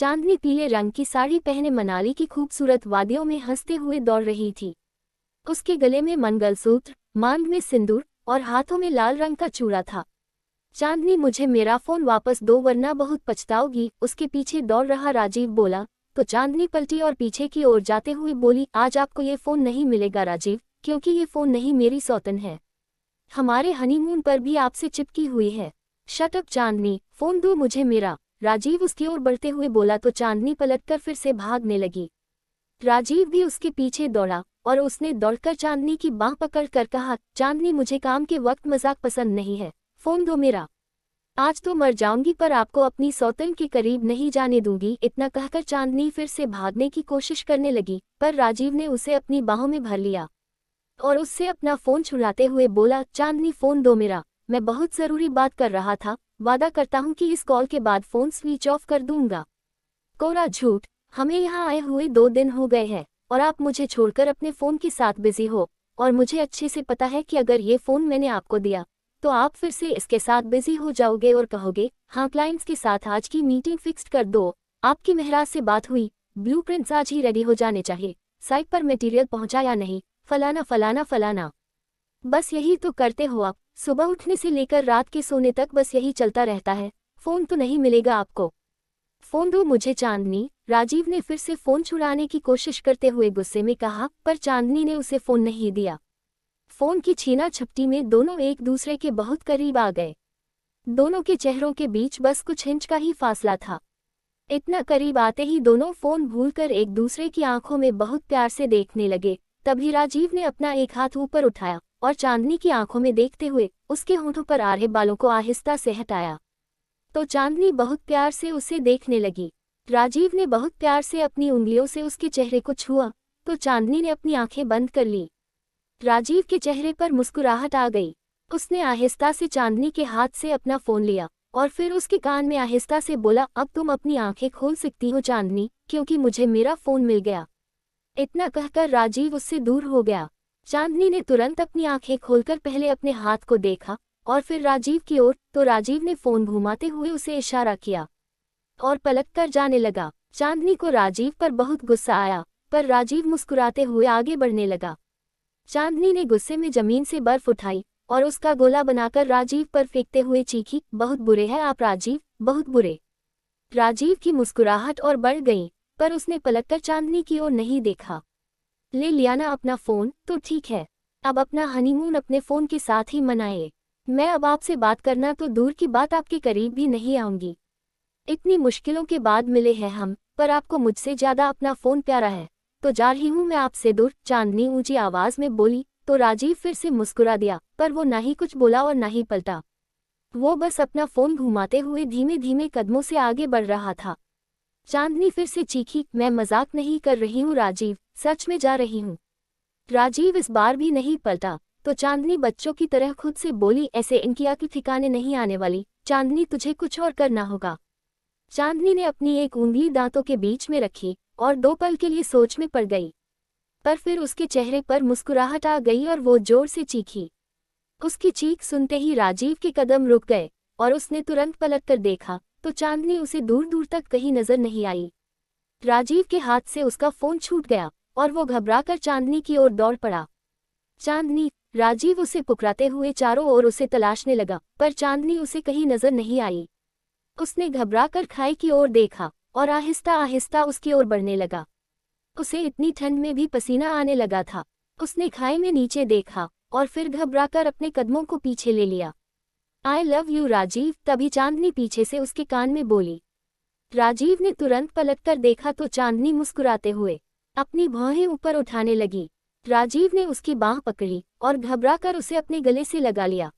चांदनी पीले रंग की साड़ी पहने मनाली की खूबसूरत वादियों में हंसते हुए दौड़ रही थी। उसके गले में मंगलसूत्र, मांग में सिंदूर और हाथों में लाल रंग का चूड़ा था। चांदनी, मुझे मेरा फोन वापस दो वरना बहुत पछताओगी, उसके पीछे दौड़ रहा राजीव बोला। तो चांदनी पलटी और पीछे की ओर जाते हुए बोली, आज आपको ये फोन नहीं मिलेगा राजीव, क्योंकि ये फोन नहीं मेरी सौतन है। हमारे हनीमून पर भी आपसे चिपकी हुई है। शट अप चांदनी, फोन दो मुझे मेरा, राजीव उसकी ओर बढ़ते हुए बोला। तो चांदनी पलटकर फिर से भागने लगी। राजीव भी उसके पीछे दौड़ा और उसने दौड़कर चांदनी की बांह पकड़कर कहा, चांदनी मुझे काम के वक्त मजाक पसंद नहीं है, फोन दो मेरा। आज तो मर जाऊंगी पर आपको अपनी सौतन के करीब नहीं जाने दूंगी। इतना कहकर चांदनी फिर से भागने की कोशिश करने लगी, पर राजीव ने उसे अपनी बाहों में भर लिया और उससे अपना फोन छुड़ाते हुए बोला, चांदनी फोन दो मेरा, मैं बहुत जरूरी बात कर रहा था, वादा करता हूं कि इस कॉल के बाद फोन स्विच ऑफ कर दूंगा। कोरा झूठ, हमें यहाँ आए हुए 2 दिन हो गए हैं और आप मुझे छोड़कर अपने फोन के साथ बिजी हो, और मुझे अच्छे से पता है कि अगर ये फोन मैंने आपको दिया तो आप फिर से इसके साथ बिजी हो जाओगे और कहोगे, हाँ क्लाइंट्स के साथ आज की मीटिंग फिक्स्ड कर दो, आपकी मेहराज से बात हुई, ब्लूप्रिंट्स आज ही रेडी हो जाने चाहिए, साइट पर मटेरियल पहुंचा या नहीं, फलाना फलाना फलाना। बस यही तो करते हो आप, सुबह उठने से लेकर रात के सोने तक बस यही चलता रहता है। फोन तो नहीं मिलेगा आपको, फोन दो मुझे चांदनी। राजीव ने फिर से फोन छुड़ाने की कोशिश करते हुए गुस्से में कहा, पर चांदनी ने उसे फोन नहीं दिया। फोन की छीना झपटी में दोनों एक दूसरे के बहुत करीब आ गए। दोनों के चेहरों के बीच बस कुछ इंच का ही फासला था। इतना करीब आते ही दोनों फोन भूलकर एक दूसरे की आंखों में बहुत प्यार से देखने लगे। तभी राजीव ने अपना एक हाथ ऊपर उठाया और चांदनी की आंखों में देखते हुए उसके होंठों पर आ रहे बालों को आहिस्ता से हटाया। तो चांदनी बहुत प्यार से उसे देखने लगी। राजीव ने बहुत प्यार से अपनी उंगलियों से उसके चेहरे को छुआ, तो चांदनी ने अपनी आंखें बंद कर ली। राजीव के चेहरे पर मुस्कुराहट आ गई। उसने आहिस्ता से चांदनी के हाथ से अपना फोन लिया और फिर उसके कान में आहिस्ता से बोला, अब तुम अपनी आंखें खोल सकती हो चांदनी, क्योंकि मुझे मेरा फोन मिल गया। इतना कहकर राजीव उससे दूर हो गया। चांदनी ने तुरंत अपनी आंखें खोलकर पहले अपने हाथ को देखा और फिर राजीव की ओर, तो राजीव ने फोन घुमाते हुए उसे इशारा किया और पलटकर जाने लगा। चांदनी को राजीव पर बहुत गुस्सा आया, पर राजीव मुस्कुराते हुए आगे बढ़ने लगा। चांदनी ने गुस्से में जमीन से बर्फ उठाई और उसका गोला बनाकर राजीव पर फेंकते हुए चीखी, बहुत बुरे हैं आप राजीव, बहुत बुरे। राजीव की मुस्कुराहट और बढ़ गई, पर उसने पलटकर चांदनी की ओर नहीं देखा। ले लिया ना अपना फोन, तो ठीक है, अब अपना हनीमून अपने फोन के साथ ही मनाए। मैं अब आपसे बात करना तो दूर की बात आपके करीब भी नहीं आऊंगी। इतनी मुश्किलों के बाद मिले हैं हम, पर आपको मुझसे ज्यादा अपना फोन प्यारा है, तो जा रही हूँ मैं आपसे दूर, चांदनी ऊंची आवाज में बोली। तो राजीव फिर से मुस्कुरा दिया, पर वो ना ही कुछ बोला और ना ही पलटा। वो बस अपना फोन घुमाते हुए धीमे धीमे कदमों से आगे बढ़ रहा था। चांदनी फिर से चीखी, मैं मजाक नहीं कर रही हूँ राजीव, सच में जा रही हूँ। राजीव इस बार भी नहीं पलटा। तो चांदनी बच्चों की तरह खुद से बोली, ऐसे इनकी अक्ल ठिकाने नहीं आने वाली, चांदनी तुझे कुछ और करना होगा। चांदनी ने अपनी एक उंगली दांतों के बीच में रखी और 2 पल के लिए सोच में पड़ गई, पर फिर उसके चेहरे पर मुस्कुराहट आ गई और वो जोर से चीखी। उसकी चीख सुनते ही राजीव के कदम रुक गए और उसने तुरंत पलटकर देखा, तो चांदनी उसे दूर दूर तक कहीं नजर नहीं आई। राजीव के हाथ से उसका फोन छूट गया और वो घबराकर चांदनी की ओर दौड़ पड़ा। चांदनी, राजीव उसे पुकारते हुए चारों ओर उसे तलाशने लगा, पर चांदनी उसे कहीं नजर नहीं आई। उसने घबराकर खाई की ओर देखा और आहिस्ता आहिस्ता उसकी ओर बढ़ने लगा। उसे इतनी ठंड में भी पसीना आने लगा था। उसने खाई में नीचे देखा और फिर घबराकर अपने कदमों को पीछे ले लिया। आई लव यू राजीव, तभी चांदनी पीछे से उसके कान में बोली। राजीव ने तुरंत पलटकर देखा तो चांदनी मुस्कुराते हुए अपनी भौहें ऊपर उठाने लगी। राजीव ने उसकी बांह पकड़ी और घबराकर उसे अपने गले से लगा लिया।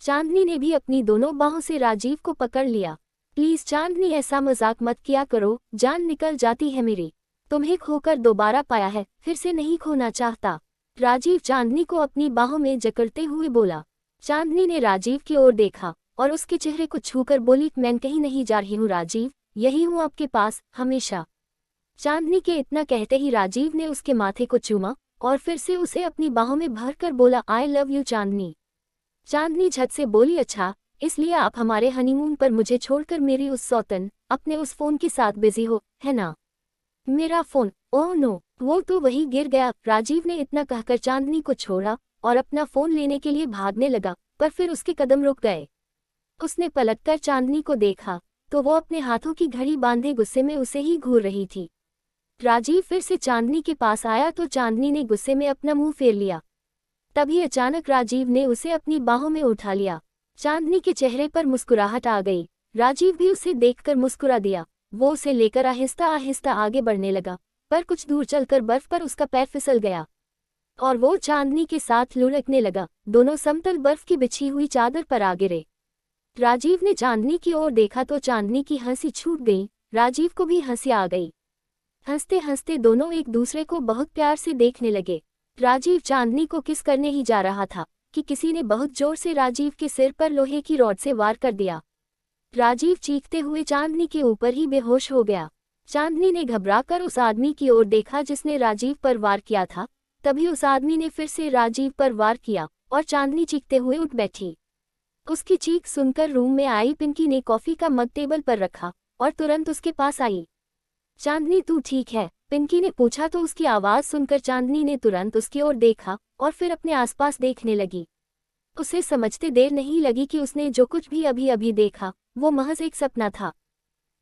चांदनी ने भी अपनी दोनों बाहों से राजीव को पकड़ लिया। प्लीज चांदनी, ऐसा मजाक मत किया करो, जान निकल जाती है मेरी। तुम्हें खोकर दोबारा पाया है, फिर से नहीं खोना चाहता। राजीव चांदनी को अपनी बाहों में जकड़ते हुए बोला। चांदनी ने राजीव की ओर देखा और उसके चेहरे को छूकर बोली, मैं कहीं नहीं जा रही हूँ राजीव, यही हूँ आपके पास हमेशा। चांदनी के इतना कहते ही राजीव ने उसके माथे को चूमा और फिर से उसे अपनी बाहों में भरकर बोला, आई लव यू चांदनी। चांदनी झट से बोली, अच्छा इसलिए आप हमारे हनीमून पर मुझे छोड़कर मेरी उस सौतन अपने उस फोन के साथ बिजी हो, है ना? मेरा फोन, ओह नो, वो तो वही गिर गया। राजीव ने इतना कहकर चांदनी को छोड़ा और अपना फोन लेने के लिए भागने लगा, पर फिर उसके कदम रुक गए। उसने पलटकर चांदनी को देखा तो वो अपने हाथों की घड़ी बांधे गुस्से में उसे ही घूर रही थी। राजीव फिर से चांदनी के पास आया तो चांदनी ने गुस्से में अपना मुंह फेर लिया। तभी अचानक राजीव ने उसे अपनी बाहों में उठा लिया। चांदनी के चेहरे पर मुस्कुराहट आ गई। राजीव भी उसे देखकर मुस्कुरा दिया। वो उसे लेकर आहिस्ता आहिस्ता आगे बढ़ने लगा, पर कुछ दूर चलकर बर्फ पर उसका पैर फिसल गया और वो चांदनी के साथ लुढ़कने लगा। दोनों समतल बर्फ की बिछी हुई चादर पर आ गिरे। राजीव ने चांदनी की ओर देखा तो चांदनी की हंसी छूट गई। राजीव को भी हंसी आ गई। हंसते हंसते दोनों एक दूसरे को बहुत प्यार से देखने लगे। राजीव चांदनी को किस करने ही जा रहा था कि किसी ने बहुत जोर से राजीव के सिर पर लोहे की रॉड से वार कर दिया। राजीव चीखते हुए चांदनी के ऊपर ही बेहोश हो गया। चांदनी ने घबराकर उस आदमी की ओर देखा जिसने राजीव पर वार किया था। तभी उस आदमी ने फिर से राजीव पर वार किया और चांदनी चीखते हुए उठ बैठी। उसकी चीख सुनकर रूम में आई पिंकी ने कॉफी का मग टेबल पर रखा और तुरंत उसके पास आई। चांदनी, तू ठीक है? पिंकी ने पूछा तो उसकी आवाज़ सुनकर चांदनी ने तुरंत उसकी ओर देखा और फिर अपने आसपास देखने लगी। उसे समझते देर नहीं लगी कि उसने जो कुछ भी अभी अभी देखा वो महज एक सपना था।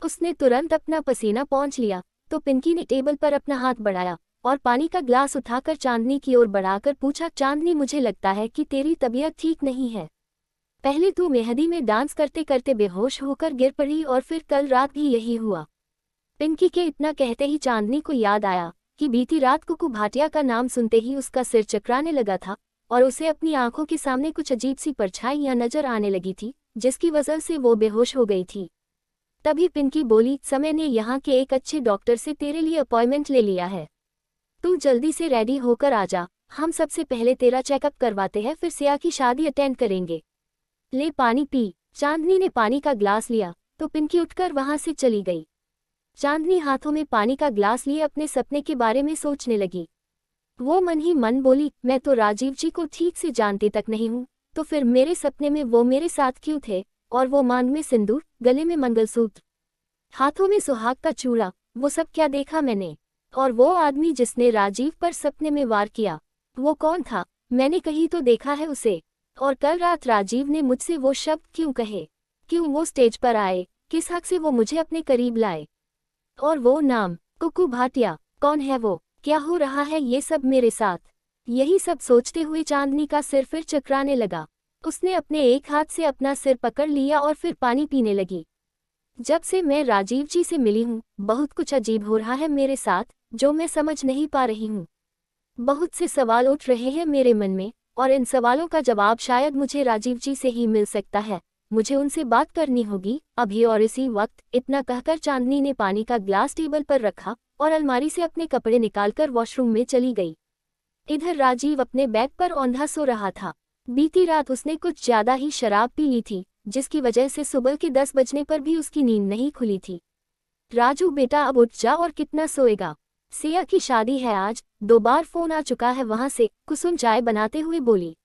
उसने तुरंत अपना पसीना पोंछ लिया तो पिंकी ने टेबल पर अपना हाथ बढ़ाया और पानी का ग्लास उठाकर चांदनी की ओर बढ़ाकर पूछा, चांदनी, मुझे लगता है कि तेरी तबीयत ठीक नहीं है। पहले तू मेहंदी में डांस करते करते बेहोश होकर गिर पड़ी और फिर कल रात भी यही हुआ। पिंकी के इतना कहते ही चांदनी को याद आया कि बीती रात कुकू भाटिया का नाम सुनते ही उसका सिर चकराने लगा था और उसे अपनी आंखों के सामने कुछ अजीब सी परछाइयां नजर आने लगी थी, जिसकी वजह से वो बेहोश हो गई थी। तभी पिंकी बोली, समय ने यहाँ के एक अच्छे डॉक्टर से तेरे लिए अपॉइंटमेंट ले लिया है। तू जल्दी से रेडी होकर आ जा। हम सबसे पहले तेरा चेकअप करवाते हैं, फिर सिया की शादी अटेंड करेंगे। ले पानी पी। चांदनी ने पानी का ग्लास लिया तो पिंकी उठकर वहां से चली गई। चांदनी हाथों में पानी का ग्लास लिए अपने सपने के बारे में सोचने लगी। वो मन ही मन बोली, मैं तो राजीव जी को ठीक से जानती तक नहीं हूँ, तो फिर मेरे सपने में वो मेरे साथ क्यों थे? और वो मांग में सिंदूर, गले में मंगलसूत्र, हाथों में सुहाग का चूड़ा, वो सब क्या देखा मैंने? और वो आदमी जिसने राजीव पर सपने में वार किया, वो कौन था? मैंने कहीं तो देखा है उसे। और कल रात राजीव ने मुझसे वो शब्द क्यों कहे? क्यों वो स्टेज पर आए? किस हक से वो मुझे अपने करीब लाए? और वो नाम, कुकू भाटिया, कौन है वो? क्या हो रहा है ये सब मेरे साथ? यही सब सोचते हुए चांदनी का सिर फिर चकराने लगा। उसने अपने एक हाथ से अपना सिर पकड़ लिया और फिर पानी पीने लगी। जब से मैं राजीव जी से मिली हूँ, बहुत कुछ अजीब हो रहा है मेरे साथ, जो मैं समझ नहीं पा रही हूँ। बहुत से सवाल उठ रहे हैं मेरे मन में और इन सवालों का जवाब शायद मुझे राजीव जी से ही मिल सकता है। मुझे उनसे बात करनी होगी अभी और इसी वक्त। इतना कहकर चांदनी ने पानी का ग्लास टेबल पर रखा और अलमारी से अपने कपड़े निकालकर वॉशरूम में चली गई। इधर राजीव अपने बेड पर औंधा सो रहा था। बीती रात उसने कुछ ज्यादा ही शराब पी ली थी, जिसकी वजह से सुबह के 10 बजने पर भी उसकी नींद नहीं खुली थी। राजू बेटा, अब उठ जा और कितना सोएगा? सिया की शादी है आज, 2 बार फोन आ चुका है वहां से, कुसुम चाय बनाते हुए बोली।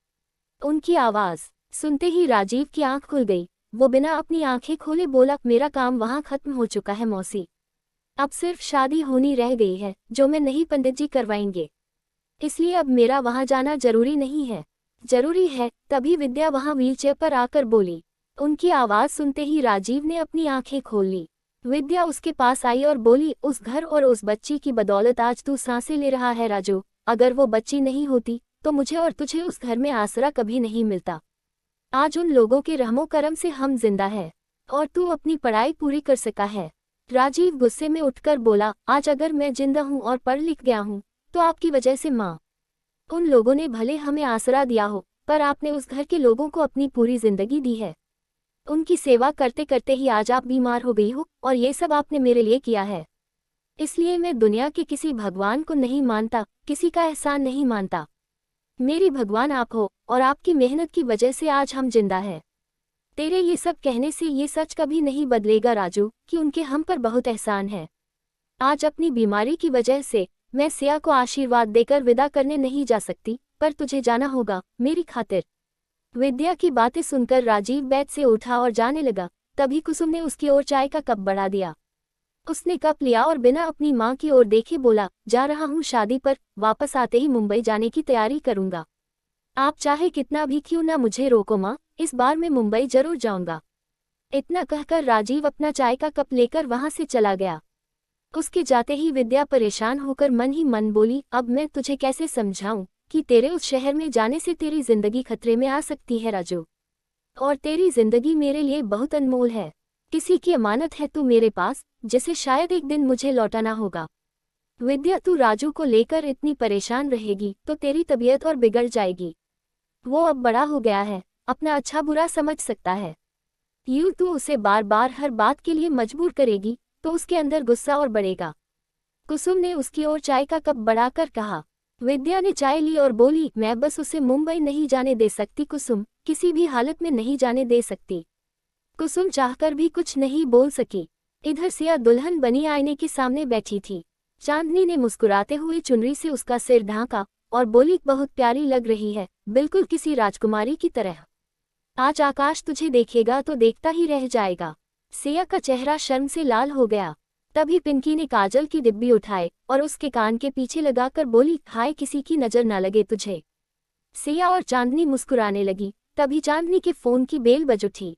उनकी आवाज सुनते ही राजीव की आंख खुल गई। वो बिना अपनी आंखें खोले बोला, मेरा काम वहां खत्म हो चुका है मौसी। अब सिर्फ शादी होनी रह गई है, जो मैं नहीं पंडित जी करवाएंगे, इसलिए अब मेरा वहां जाना जरूरी नहीं है। जरूरी है। तभी विद्या वहां व्हीलचेयर पर आकर बोली। उनकी आवाज सुनते ही राजीव ने अपनी आंखें खोल ली। विद्या उसके पास आई और बोली, उस घर और उस बच्ची की बदौलत आज तू सांसें ले रहा है राजू। अगर वो बच्ची नहीं होती तो मुझे और तुझे उस घर में आसरा कभी नहीं मिलता। आज उन लोगों के रहमो करम से हम जिंदा है और तू अपनी पढ़ाई पूरी कर सका है। राजीव गुस्से में उठकर बोला, आज अगर मैं जिंदा हूँ और पढ़ लिख गया हूँ तो आपकी वजह से माँ। उन लोगों ने भले हमें आसरा दिया हो, पर आपने उस घर के लोगों को अपनी पूरी जिंदगी दी है। उनकी सेवा करते करते ही आज आप बीमार हो गई हो और ये सब आपने मेरे लिए किया है। इसलिए मैं दुनिया के किसी भगवान को नहीं मानता, किसी का एहसान नहीं मानता। मेरी भगवान आप हो और आपकी मेहनत की वजह से आज हम जिंदा है। तेरे ये सब कहने से ये सच कभी नहीं बदलेगा राजू कि उनके हम पर बहुत एहसान है। आज अपनी बीमारी की वजह से मैं सिया को आशीर्वाद देकर विदा करने नहीं जा सकती, पर तुझे जाना होगा मेरी खातिर। विद्या की बातें सुनकर राजीव बेड से उठा और जाने लगा। तभी कुसुम ने उसकी ओर चाय का कप बढ़ा दिया। उसने कप लिया और बिना अपनी माँ की ओर देखे बोला, जा रहा हूँ शादी पर, वापस आते ही मुंबई जाने की तैयारी करूंगा। आप चाहे कितना भी क्यों ना मुझे रोको माँ, इस बार मैं मुंबई जरूर जाऊंगा। इतना कहकर राजीव अपना चाय का कप लेकर वहां से चला गया। उसके जाते ही विद्या परेशान होकर मन ही मन बोली, अब मैं तुझे कैसे समझाऊं कि तेरे उस शहर में जाने से तेरी जिंदगी खतरे में आ सकती है राजू। और तेरी जिंदगी मेरे लिए बहुत अनमोल है। किसी की अमानत है तू मेरे पास, जिसे शायद एक दिन मुझे लौटाना होगा। विद्या, तू राजू को लेकर इतनी परेशान रहेगी तो तेरी तबीयत और बिगड़ जाएगी। वो अब बड़ा हो गया है, अपना अच्छा बुरा समझ सकता है। यूं तू उसे बार बार हर बात के लिए मजबूर करेगी तो उसके अंदर गुस्सा और बढ़ेगा। कुसुम ने उसकी ओर चाय का कप बढ़ाकर कहा। विद्या ने चाय ली और बोली, मैं बस उसे मुंबई नहीं जाने दे सकती कुसुम, किसी भी हालत में नहीं जाने दे सकती। कुसुम चाहकर भी कुछ नहीं बोल सकी। इधर सिया दुल्हन बनी आईने के सामने बैठी थी। चांदनी ने मुस्कुराते हुए चुनरी से उसका सिर ढांका और बोली, बहुत प्यारी लग रही है, बिल्कुल किसी राजकुमारी की तरह। आज आकाश तुझे देखेगा तो देखता ही रह जाएगा। सिया का चेहरा शर्म से लाल हो गया। तभी पिंकी ने काजल की डिब्बी उठाए और उसके कान के पीछे लगाकर बोली, हाय किसी की नजर ना लगे तुझे। सिया और चांदनी मुस्कुराने लगी। तभी चांदनी के फोन की बेल बज उठी।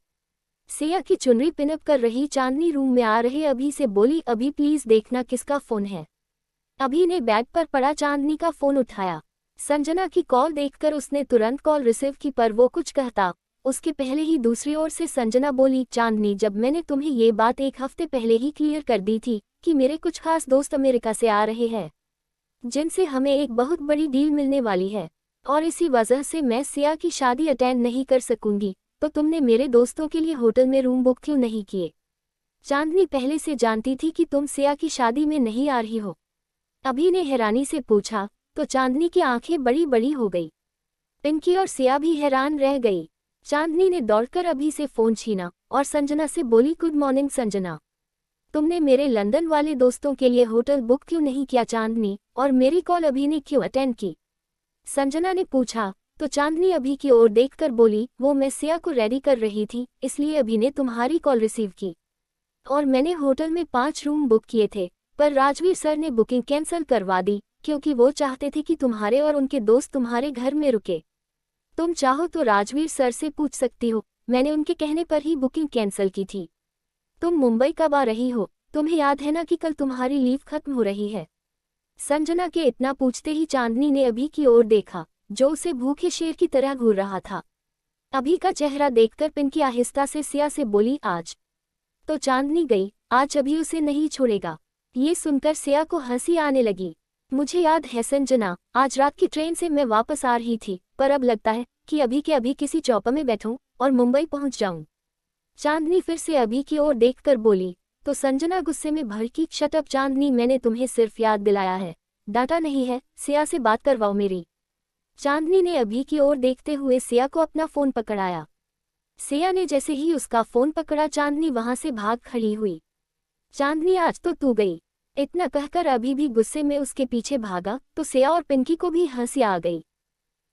सिया की चुनरी पिनअप कर रही चांदनी रूम में आ रहे अभी से बोली, अभी प्लीज देखना किसका फोन है। अभी ने बैग पर पड़ा चांदनी का फोन उठाया। संजना की कॉल देखकर उसने तुरंत कॉल रिसीव की, पर वो कुछ कहता उसके पहले ही दूसरी ओर से संजना बोली, चांदनी, जब मैंने तुम्हें ये बात एक हफ्ते पहले ही क्लियर कर दी थी कि मेरे कुछ खास दोस्त अमेरिका से आ रहे हैं, जिनसे हमें एक बहुत बड़ी डील मिलने वाली है, और इसी वजह से मैं सिया की शादी अटेंड नहीं कर सकूंगी, तो तुमने मेरे दोस्तों के लिए होटल में रूम बुक क्यों नहीं किए। चांदनी पहले से जानती थी कि तुम सिया की शादी में नहीं आ रही हो। अभी ने हैरानी से पूछा तो चांदनी की आंखें बड़ी बड़ी हो गई। पिंकी और सिया भी हैरान रह गई। चांदनी ने दौड़कर अभी से फोन छीना और संजना से बोली, गुड मॉर्निंग संजना, तुमने मेरे लंदन वाले दोस्तों के लिए होटल बुक क्यों नहीं किया चांदनी, और मेरी कॉल अभी ने क्यों अटेंड की। संजना ने पूछा तो चांदनी अभी की ओर देखकर बोली, वो मैं सिया को रेडी कर रही थी, इसलिए अभी ने तुम्हारी कॉल रिसीव की, और मैंने होटल में 5 रूम बुक किए थे, पर राजवीर सर ने बुकिंग कैंसिल करवा दी क्योंकि वो चाहते थे कि तुम्हारे और उनके दोस्त तुम्हारे घर में रुके। तुम चाहो तो राजवीर सर से पूछ सकती हो, मैंने उनके कहने पर ही बुकिंग कैंसिल की थी। तुम मुंबई कब आ रही हो, तुम्हें याद है ना कि कल तुम्हारी लीव खत्म हो रही है। संजना के इतना पूछते ही चांदनी ने अभी की ओर देखा, जो उसे भूखे शेर की तरह घूर रहा था। अभी का चेहरा देखकर पिंकी आहिस्ता से सिया से बोली, आज तो चांदनी गई, आज अभी उसे नहीं छोड़ेगा। ये सुनकर सिया को हंसी आने लगी। मुझे याद है संजना, आज रात की ट्रेन से मैं वापस आ रही थी, पर अब लगता है कि अभी के अभी किसी चौपर में बैठूं और मुंबई पहुंच जाऊं। चांदनी फिर से अभी की ओर देखकर बोली। तो संजना गुस्से में भड़की, शट अप चांदनी, मैंने तुम्हें सिर्फ याद दिलाया है, डांटा नहीं है, सिया से बात करवाओ मेरी। चांदनी ने अभी की ओर देखते हुए सिया को अपना फोन पकड़ाया। सिया ने जैसे ही उसका फोन पकड़ा, चांदनी वहां से भाग खड़ी हुई। चांदनी, आज तो तू गई। इतना कहकर अभी भी गुस्से में उसके पीछे भागा तो सिया और पिंकी को भी हंसी आ गई।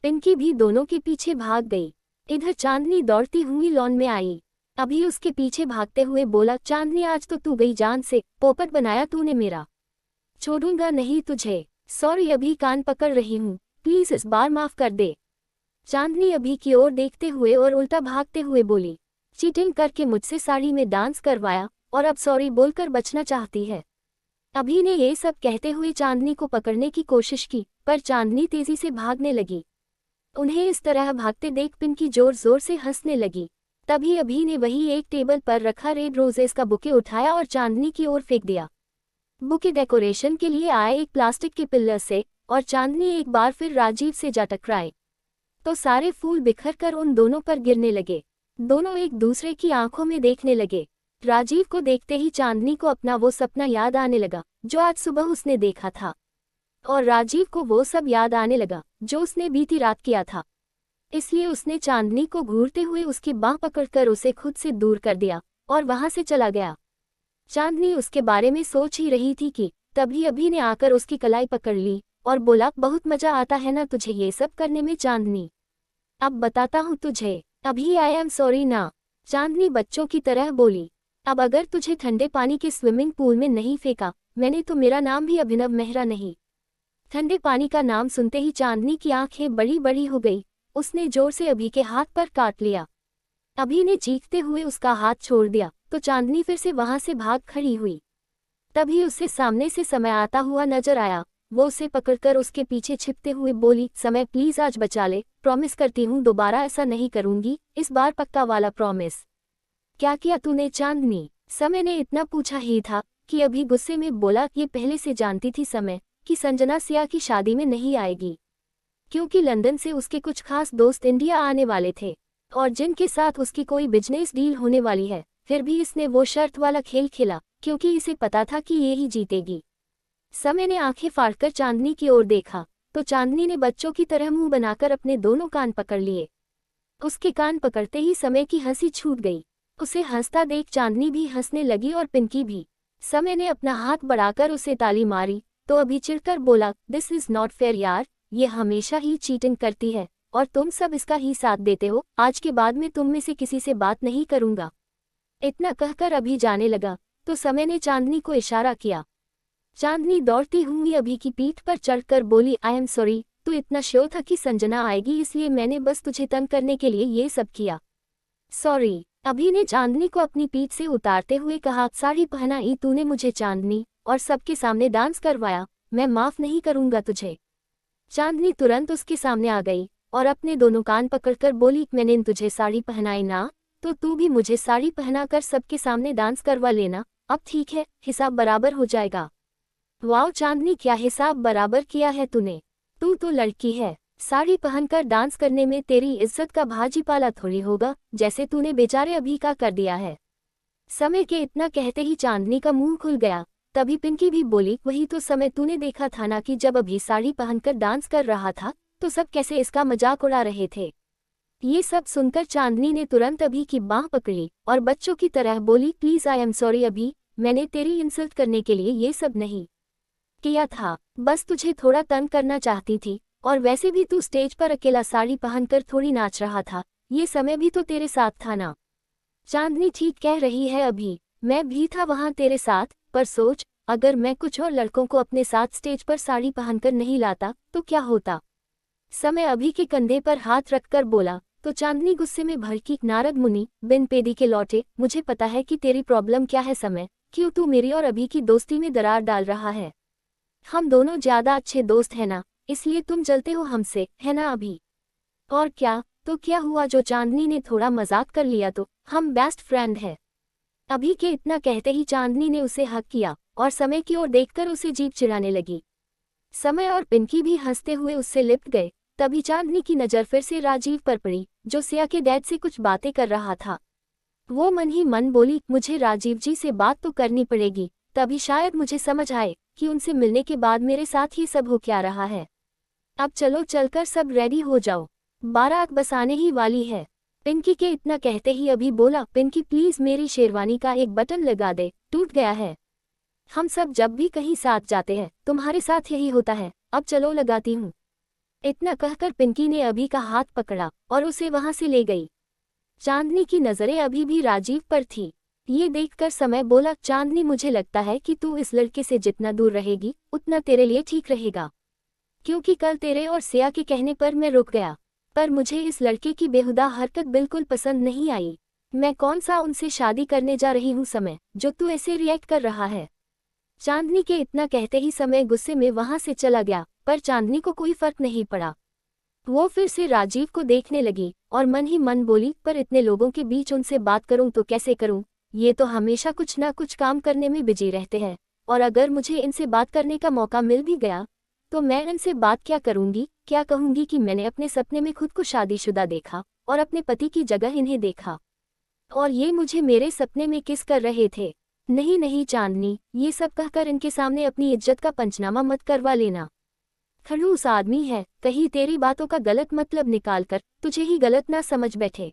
पिंकी भी दोनों के पीछे भाग गई। इधर चांदनी दौड़ती हुई लॉन में आई। अभी उसके पीछे भागते हुए बोला, चांदनी, आज तो तू गई जान से, पोपट बनाया तूने मेरा, छोड़ूंगा नहीं तुझे। सॉरी, अभी कान पकड़ रही हूँ, प्लीज इस बार माफ कर दे। चांदनी अभी की ओर देखते हुए और उल्टा भागते हुए बोली, चीटिंग करके मुझसे साड़ी में डांस करवाया और अब सॉरी बोलकर बचना चाहती है। अभी ने ये सब कहते हुए चांदनी को पकड़ने की कोशिश की, पर चांदनी तेजी से भागने लगी। उन्हें इस तरह भागते देख पिंकी जोर जोर से हंसने लगी। तभी अभी ने वही एक टेबल पर रखा रेड रोजेस का बुके उठाया और चांदनी की ओर फेंक दिया। बुके डेकोरेशन के लिए आए एक प्लास्टिक के पिल्लर से, और चांदनी एक बार फिर राजीव से जा टकराए तो सारे फूल बिखर कर उन दोनों पर गिरने लगे। दोनों एक दूसरे की आंखों में देखने लगे। राजीव को देखते ही चांदनी को अपना वो सपना याद आने लगा जो आज सुबह उसने देखा था, और राजीव को वो सब याद आने लगा जो उसने बीती रात किया था। इसलिए उसने चांदनी को घूरते हुए उसकी बांह पकड़कर उसे खुद से दूर कर दिया और वहां से चला गया। चांदनी उसके बारे में सोच ही रही थी कि तभी अभी ने आकर उसकी कलाई पकड़ ली और बोला, बहुत मजा आता है ना तुझे ये सब करने में चांदनी। अब बताता हूँ तुझे। अभी आई एम सॉरी ना, चांदनी बच्चों की तरह बोली। अब अगर तुझे ठंडे पानी के स्विमिंग पूल में नहीं फेंका मैंने तो मेरा नाम भी अभिनव मेहरा नहीं। ठंडे पानी का नाम सुनते ही चांदनी की आंखें बड़ी बड़ी हो गई। उसने जोर से अभी के हाथ पर काट लिया। अभी ने चीखते हुए उसका हाथ छोड़ दिया तो चांदनी फिर से वहां से भाग खड़ी हुई। तभी उससे सामने से समय आता हुआ नजर आया। वो उसे पकड़कर उसके पीछे छिपते हुए बोली, समय प्लीज आज बचा ले, प्रॉमिस करती हूँ दोबारा ऐसा नहीं करूंगी, इस बार पक्का वाला प्रॉमिस। क्या किया तूने चांदनी? समय ने इतना पूछा ही था कि अभी गुस्से में बोला, ये पहले से जानती थी समय कि संजना सिया की शादी में नहीं आएगी, क्योंकि लंदन से उसके कुछ खास दोस्त इंडिया आने वाले थे और जिनके साथ उसकी कोई बिजनेस डील होने वाली है। फिर भी इसने वो शर्त वाला खेल खेला क्योंकि इसे पता था कि ये ही जीतेगी। समय ने आंखें फाड़कर चांदनी की ओर देखा तो चांदनी ने बच्चों की तरह मुंह बनाकर अपने दोनों कान पकड़ लिए। उसके कान पकड़ते ही समय की हंसी छूट गई। उसे हंसता देख चांदनी भी हंसने लगी और पिंकी भी। समय ने अपना हाथ बढ़ाकर उसे ताली मारी तो अभी चिढ़कर बोला, दिस इज नॉट फेयर यार, ये हमेशा ही चीटिंग करती है और तुम सब इसका ही साथ देते हो। आज के बाद में तुम में से किसी से बात नहीं करूंगा। इतना कहकर अभी जाने लगा तो समय ने चांदनी को इशारा किया। चांदनी दौड़ती हुई अभी की पीठ पर चढ़कर बोली, आई एम सॉरी, तू इतना श्योर था कि संजना आएगी इसलिए मैंने बस तुझे तंग करने के लिए ये सब किया। सॉरी। अभी ने चांदनी को अपनी पीठ से उतारते हुए कहा, साड़ी पहनाई तूने मुझे चांदनी और सबके सामने डांस करवाया, मैं माफ नहीं करूंगा तुझे। चांदनी तुरंत उसके सामने आ गई और अपने दोनों कान पकड़कर बोली, मैंने तुझे साड़ी पहनाई ना, तो तू भी मुझे साड़ी पहनाकर सबके सामने डांस करवा लेना। अब ठीक है, हिसाब बराबर हो जाएगा। वाओ चांदनी, क्या हिसाब बराबर किया है तूने? तू तो लड़की है, साड़ी पहनकर डांस करने में तेरी इज्जत का भाजीपाला थोड़ी होगा जैसे तूने बेचारे अभी का कर दिया है। समय के इतना कहते ही चांदनी का मुंह खुल गया। तभी पिंकी भी बोली, वही तो समय तूने देखा था ना कि जब अभी साड़ी पहनकर डांस कर रहा था तो सब कैसे इसका मजाक उड़ा रहे थे। ये सब सुनकर चांदनी ने तुरंत अभी की बांह पकड़ी और बच्चों की तरह बोली, प्लीज आई एम सॉरी अभी, मैंने तेरी इंसल्ट करने के लिए ये सब नहीं किया था, बस तुझे थोड़ा तंग करना चाहती थी। और वैसे भी तू स्टेज पर अकेला साड़ी पहनकर थोड़ी नाच रहा था, ये समय भी तो तेरे साथ था ना। चांदनी ठीक कह रही है अभी, मैं भी था वहां तेरे साथ, पर सोच अगर मैं कुछ और लड़कों को अपने साथ स्टेज पर साड़ी पहनकर नहीं लाता तो क्या होता। समय अभी के कंधे पर हाथ रखकर बोला तो चांदनी गुस्से में भड़की, नारद मुनि बिन पेदी के लौटे, मुझे पता है कि तेरी प्रॉब्लम क्या है समय, क्यों तू मेरी और अभी की दोस्ती में दरार डाल रहा है। हम दोनों ज्यादा अच्छे दोस्त हैं ना, इसलिए तुम जलते हो हमसे, है ना अभी? और क्या, तो क्या हुआ जो चांदनी ने थोड़ा मजाक कर लिया तो हम बेस्ट फ्रेंड है। अभी के इतना कहते ही चांदनी ने उसे हक किया और समय की ओर देखकर उसे जीभ चिढ़ाने लगी। समय और पिंकी भी हंसते हुए उससे लिपट गए। तभी चांदनी की नज़र फिर से राजीव पर पड़ी जो सिया के डैड से कुछ बातें कर रहा था। वो मन ही मन बोली, मुझे राजीव जी से बात तो करनी पड़ेगी, तभी शायद मुझे समझ आए कि उनसे मिलने के बाद मेरे साथ ही सब हो क्या रहा है। अब चलो चलकर सब रेडी हो जाओ, बारात बस आने ही वाली है। पिंकी के इतना कहते ही अभी बोला, पिंकी प्लीज मेरी शेरवानी का एक बटन लगा दे, टूट गया है। हम सब जब भी कहीं साथ जाते हैं तुम्हारे साथ यही होता है, अब चलो लगाती हूँ। इतना कहकर पिंकी ने अभी का हाथ पकड़ा और उसे वहां से ले गई। चांदनी की नजरें अभी भी राजीव पर थी। ये देखकर समय बोला, चांदनी मुझे लगता है कि तू इस लड़के से जितना दूर रहेगी उतना तेरे लिए ठीक रहेगा, क्योंकि कल तेरे और सिया के कहने पर मैं रुक गया, पर मुझे इस लड़के की बेहुदा हरकत बिल्कुल पसंद नहीं आई। मैं कौन सा उनसे शादी करने जा रही हूँ समय, जो तू ऐसे रिएक्ट कर रहा है। चांदनी के इतना कहते ही समय गुस्से में वहां से चला गया, पर चांदनी को कोई फर्क नहीं पड़ा। वो फिर से राजीव को देखने लगी और मन ही मन बोली, पर इतने लोगों के बीच उनसे बात करूं तो कैसे करूं, ये तो हमेशा कुछ ना कुछ काम करने में बिजी रहते हैं, और अगर मुझे इनसे बात करने का मौका मिल भी गया तो मैं इनसे बात क्या करूंगी, क्या कहूंगी कि मैंने अपने सपने में खुद को शादीशुदा देखा और अपने पति की जगह इन्हें देखा, और ये मुझे मेरे सपने में किस कर रहे थे। नहीं नहीं चांदनी, ये सब कहकर इनके सामने अपनी इज्जत का पंचनामा मत करवा लेना। खड़ूस आदमी है, कहीं तेरी बातों का गलत मतलब निकालकर तुझे ही गलत ना समझ बैठे।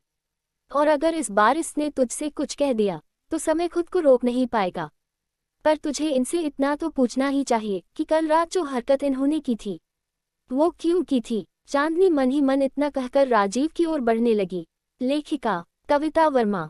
और अगर इस बार इसने तुझसे कुछ कह दिया तो समय खुद को रोक नहीं पाएगा। पर तुझे इनसे इतना तो पूछना ही चाहिए कि कल रात जो हरकत इन्होंने की थी वो क्यों की थी। चांदनी मन ही मन इतना कहकर राजीव की ओर बढ़ने लगी। लेखिका कविता वर्मा।